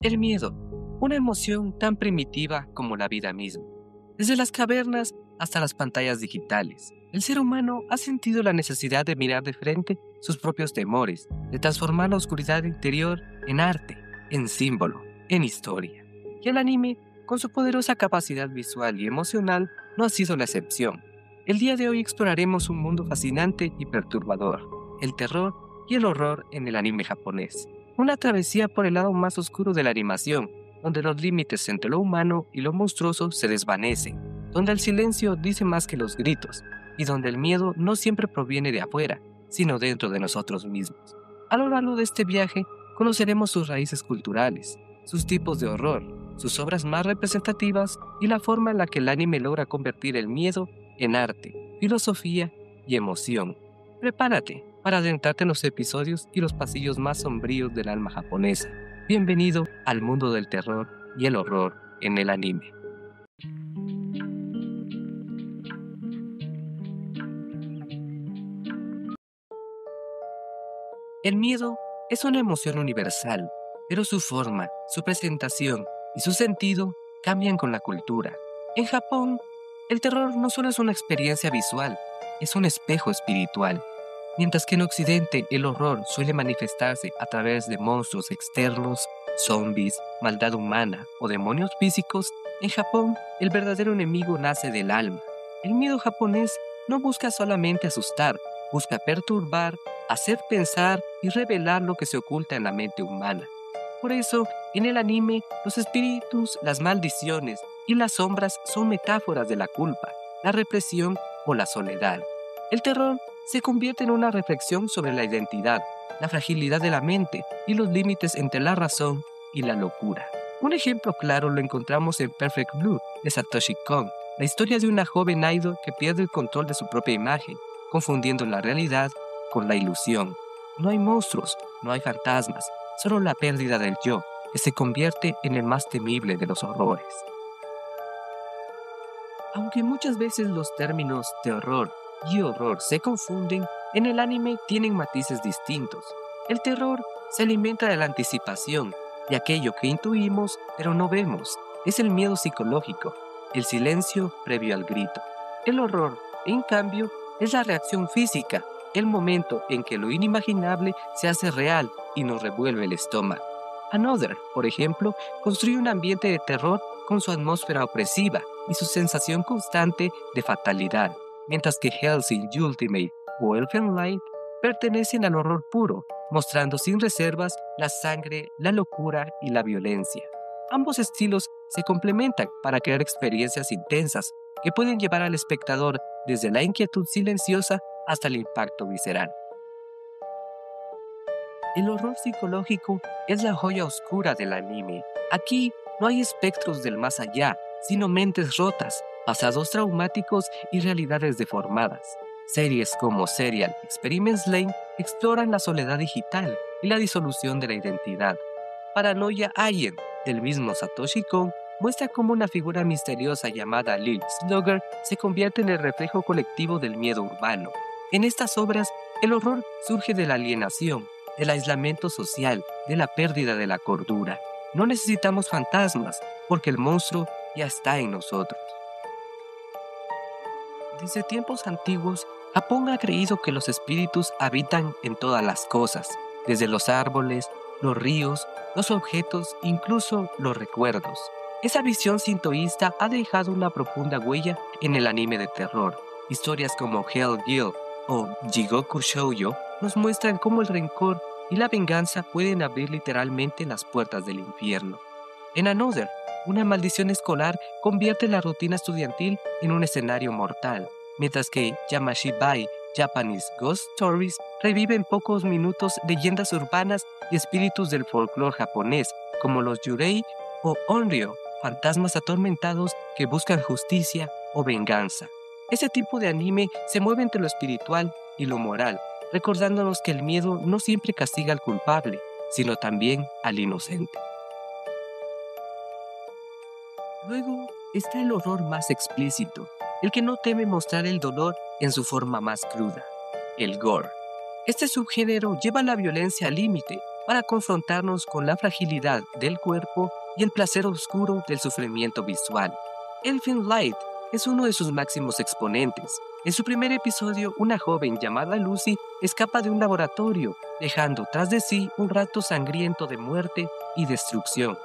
El miedo, una emoción tan primitiva como la vida misma. Desde las cavernas hasta las pantallas digitales, el ser humano ha sentido la necesidad de mirar de frente sus propios temores, de transformar la oscuridad interior en arte, en símbolo, en historia. Y el anime, con su poderosa capacidad visual y emocional, no ha sido la excepción. El día de hoy exploraremos un mundo fascinante y perturbador, el terror y el horror en el anime japonés. Una travesía por el lado más oscuro de la animación, donde los límites entre lo humano y lo monstruoso se desvanecen, donde el silencio dice más que los gritos, y donde el miedo no siempre proviene de afuera, sino dentro de nosotros mismos. A lo largo de este viaje, conoceremos sus raíces culturales, sus tipos de horror, sus obras más representativas y la forma en la que el anime logra convertir el miedo en arte, filosofía y emoción. Prepárate para adentrarte en los episodios y los pasillos más sombríos del alma japonesa. Bienvenido al mundo del terror y el horror en el anime. El miedo es una emoción universal, pero su forma, su presentación y su sentido cambian con la cultura. En Japón, el terror no solo es una experiencia visual, es un espejo espiritual. Mientras que en Occidente el horror suele manifestarse a través de monstruos externos, zombies, maldad humana o demonios físicos, en Japón el verdadero enemigo nace del alma. El miedo japonés no busca solamente asustar, busca perturbar, hacer pensar y revelar lo que se oculta en la mente humana. Por eso, en el anime, los espíritus, las maldiciones y las sombras son metáforas de la culpa, la represión o la soledad. El terror se convierte en una reflexión sobre la identidad, la fragilidad de la mente y los límites entre la razón y la locura. Un ejemplo claro lo encontramos en Perfect Blue de Satoshi Kon, la historia de una joven idol que pierde el control de su propia imagen, confundiendo la realidad con la ilusión. No hay monstruos, no hay fantasmas, solo la pérdida del yo, que se convierte en el más temible de los horrores. Aunque muchas veces los términos terror y horror se confunden, en el anime tienen matices distintos. El terror se alimenta de la anticipación, de aquello que intuimos pero no vemos. Es el miedo psicológico, el silencio previo al grito. El horror, en cambio, es la reacción física, el momento en que lo inimaginable se hace real y nos revuelve el estómago. Another, por ejemplo, construye un ambiente de terror con su atmósfera opresiva y su sensación constante de fatalidad, mientras que Hellsing Ultimate o Elfen Light pertenecen al horror puro, mostrando sin reservas la sangre, la locura y la violencia. Ambos estilos se complementan para crear experiencias intensas que pueden llevar al espectador desde la inquietud silenciosa hasta el impacto visceral. El horror psicológico es la joya oscura del anime. Aquí no hay espectros del más allá, sino mentes rotas, pasados traumáticos y realidades deformadas. Series como Serial Experiments Lain exploran la soledad digital y la disolución de la identidad. Paranoia Alien, del mismo Satoshi Kon, muestra cómo una figura misteriosa llamada Lil Slugger se convierte en el reflejo colectivo del miedo urbano. En estas obras, el horror surge de la alienación, del aislamiento social, de la pérdida de la cordura. No necesitamos fantasmas, porque el monstruo ya está en nosotros. Desde tiempos antiguos, Japón ha creído que los espíritus habitan en todas las cosas, desde los árboles, los ríos, los objetos, incluso los recuerdos. Esa visión sintoísta ha dejado una profunda huella en el anime de terror. Historias como Hell Guild o Jigoku Shoujo nos muestran cómo el rencor y la venganza pueden abrir literalmente las puertas del infierno. En Another, una maldición escolar convierte la rutina estudiantil en un escenario mortal, mientras que Yamashibai Japanese Ghost Stories revive en pocos minutos leyendas urbanas y espíritus del folclore japonés, como los Yurei o Onryo, fantasmas atormentados que buscan justicia o venganza. Ese tipo de anime se mueve entre lo espiritual y lo moral, recordándonos que el miedo no siempre castiga al culpable, sino también al inocente. Luego está el horror más explícito, el que no teme mostrar el dolor en su forma más cruda, el gore. Este subgénero lleva la violencia al límite, para confrontarnos con la fragilidad del cuerpo y el placer oscuro del sufrimiento visual. Elfen Light es uno de sus máximos exponentes. En su primer episodio, una joven llamada Lucy escapa de un laboratorio, dejando tras de sí un rato sangriento de muerte y destrucción.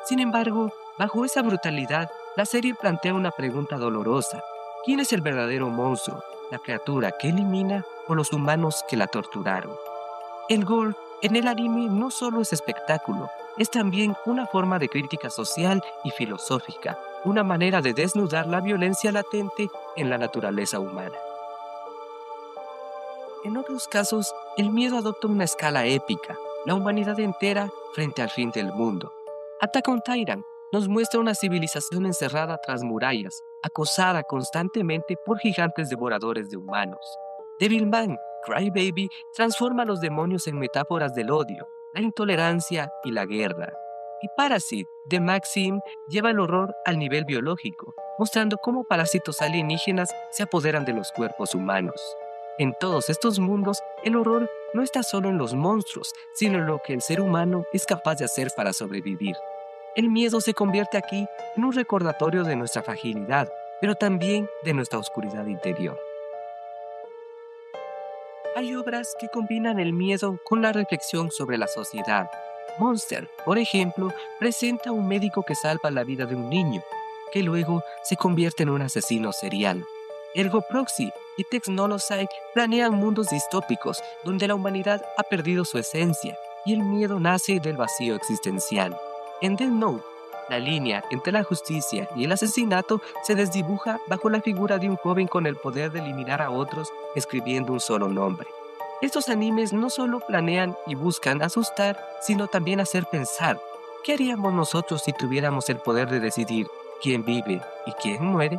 Sin embargo, bajo esa brutalidad, la serie plantea una pregunta dolorosa. ¿Quién es el verdadero monstruo? ¿La criatura que elimina o los humanos que la torturaron? El gore en el anime no solo es espectáculo, es también una forma de crítica social y filosófica, una manera de desnudar la violencia latente en la naturaleza humana. En otros casos, el miedo adopta una escala épica, la humanidad entera frente al fin del mundo. Attack on Titan nos muestra una civilización encerrada tras murallas, acosada constantemente por gigantes devoradores de humanos. Devilman Crybaby transforma a los demonios en metáforas del odio, la intolerancia y la guerra. Y Parasite de Maxim lleva el horror al nivel biológico, mostrando cómo parásitos alienígenas se apoderan de los cuerpos humanos. En todos estos mundos, el horror no está solo en los monstruos, sino en lo que el ser humano es capaz de hacer para sobrevivir. El miedo se convierte aquí en un recordatorio de nuestra fragilidad, pero también de nuestra oscuridad interior. Hay obras que combinan el miedo con la reflexión sobre la sociedad. Monster, por ejemplo, presenta a un médico que salva la vida de un niño, que luego se convierte en un asesino serial. Ergo Proxy y Technology planean mundos distópicos donde la humanidad ha perdido su esencia y el miedo nace del vacío existencial. En Death Note, la línea entre la justicia y el asesinato se desdibuja bajo la figura de un joven con el poder de eliminar a otros escribiendo un solo nombre. Estos animes no solo planean y buscan asustar, sino también hacer pensar. ¿Qué haríamos nosotros si tuviéramos el poder de decidir quién vive y quién muere?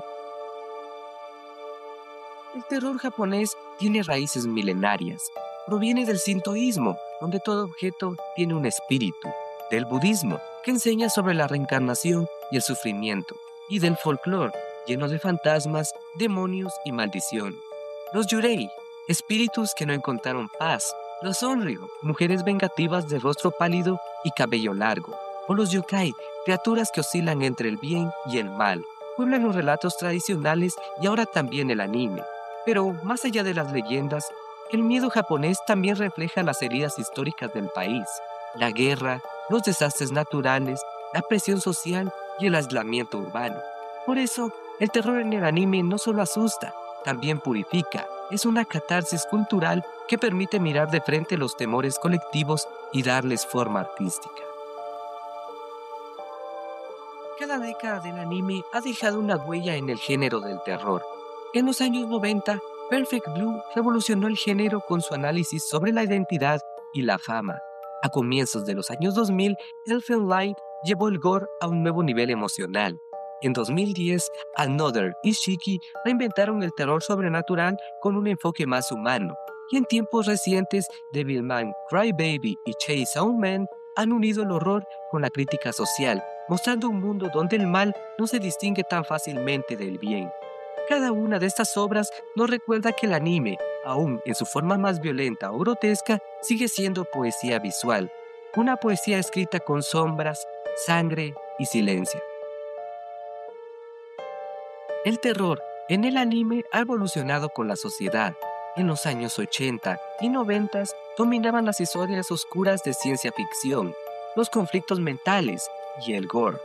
El terror japonés tiene raíces milenarias. Proviene del sintoísmo, donde todo objeto tiene un espíritu, del budismo, que enseña sobre la reencarnación y el sufrimiento, y del folclore, lleno de fantasmas, demonios y maldición. Los yurei, espíritus que no encontraron paz. Los onryo, mujeres vengativas de rostro pálido y cabello largo. O los yokai, criaturas que oscilan entre el bien y el mal. Pueblan los relatos tradicionales y ahora también el anime. Pero, más allá de las leyendas, el miedo japonés también refleja las heridas históricas del país, la guerra, los desastres naturales, la presión social y el aislamiento urbano. Por eso, el terror en el anime no solo asusta, también purifica. Es una catarsis cultural que permite mirar de frente los temores colectivos y darles forma artística. Cada década del anime ha dejado una huella en el género del terror. En los años 90, Perfect Blue revolucionó el género con su análisis sobre la identidad y la fama. A comienzos de los años 2000, Elfen Light llevó el gore a un nuevo nivel emocional. En 2010, Another y Shiki reinventaron el terror sobrenatural con un enfoque más humano. Y en tiempos recientes, Devilman Crybaby y Chainsaw Man han unido el horror con la crítica social, mostrando un mundo donde el mal no se distingue tan fácilmente del bien. Cada una de estas obras nos recuerda que el anime, aún en su forma más violenta o grotesca, sigue siendo poesía visual, una poesía escrita con sombras, sangre y silencio. El terror en el anime ha evolucionado con la sociedad. En los años 80 y 90 dominaban las historias oscuras de ciencia ficción, los conflictos mentales y el gore.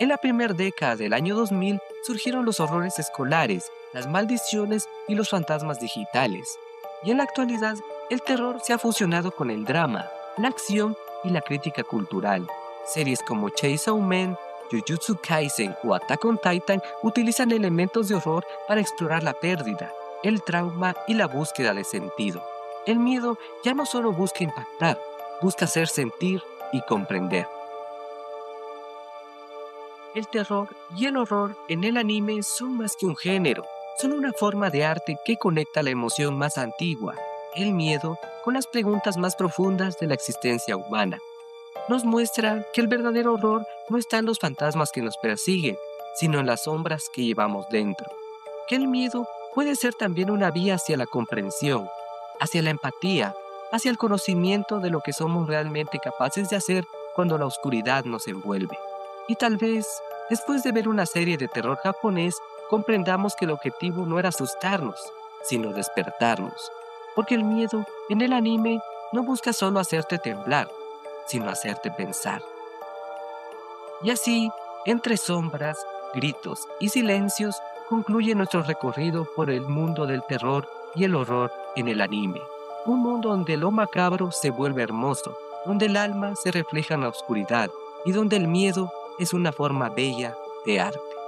En la primera década del año 2000 surgieron los horrores escolares, las maldiciones y los fantasmas digitales. Y en la actualidad, el terror se ha fusionado con el drama, la acción y la crítica cultural. Series como Chainsaw Man, Jujutsu Kaisen o Attack on Titan utilizan elementos de horror para explorar la pérdida, el trauma y la búsqueda de sentido. El miedo ya no solo busca impactar, busca hacer sentir y comprender. El terror y el horror en el anime son más que un género, son una forma de arte que conecta la emoción más antigua, el miedo, con las preguntas más profundas de la existencia humana. Nos muestra que el verdadero horror no está en los fantasmas que nos persiguen, sino en las sombras que llevamos dentro. Que el miedo puede ser también una vía hacia la comprensión, hacia la empatía hacia el conocimiento de lo que somos realmente capaces de hacer cuando la oscuridad nos envuelve. Y tal vez, después de ver una serie de terror japonés, comprendamos que el objetivo no era asustarnos, sino despertarnos. Porque el miedo en el anime no busca solo hacerte temblar, sino hacerte pensar. Y así, entre sombras, gritos y silencios, concluye nuestro recorrido por el mundo del terror y el horror en el anime. Un mundo donde lo macabro se vuelve hermoso, donde el alma se refleja en la oscuridad y donde el miedo es una forma bella de arte.